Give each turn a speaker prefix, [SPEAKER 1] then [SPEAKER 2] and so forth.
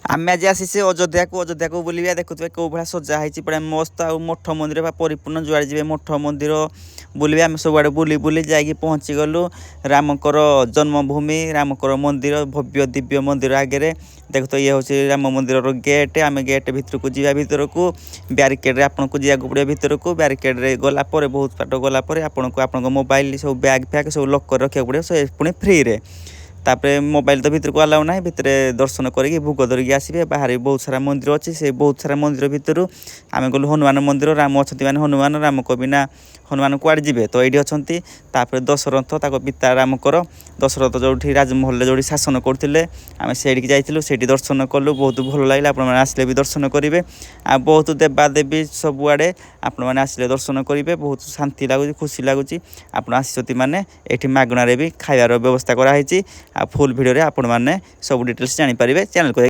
[SPEAKER 1] आम आज आसी अयोध्या को बुलिया देखुए कौ भाया सजा है पूरा मस्त आ मठ मंदिर परिपूर्ण जुआड़े जी मठ मंदिर बुलवे आम सब आड़े बुली बुली जाकि पहुँची गलु रामकर जन्मभूमि रामकर मंदिर भव्य दिव्य मंदिर आगे देख तो ये हूँ राम मंदिर गेट आम गेट भितर को जा भितर को ब्यारिकेड आपन को जावाक पड़े भितर को ब्यारिकेड गलापर बहुत बाट गलापर आपन को आप मोबाइल सब बैग फैग सब लक कर रखा पड़े से पुणी फ्री रे तापर मोबाइल तो भितर को अलाउ ना भितर दर्शन करके भोग धरिकी आसबे बाहर बहुत सारा मंदिर अच्छी से बहुत सारा मंदिर भितर आम गलु हनुमान मंदिर राम अच्छा मैंने हनुमान राम को बिना हनुमान कुआड़े जी तो ये अच्छा तापर दशरथ पिता रामकर दशरथ जो राजमहल जो शासन करते आम से जाइलु से दर्शन कलु बहुत भल लगे आपने भी दर्शन करेंगे आ बहुत देवादेवी सबुआड़े आपने आसिले दर्शन करेंगे बहुत शांति लगुच खुशी लगुच आप मैंने ये मागणारे भी खाइबार व्यवस्था कराई आ फुल भिडियो रे आपण माने सब डिटेल्स जानि परिबे चैनल को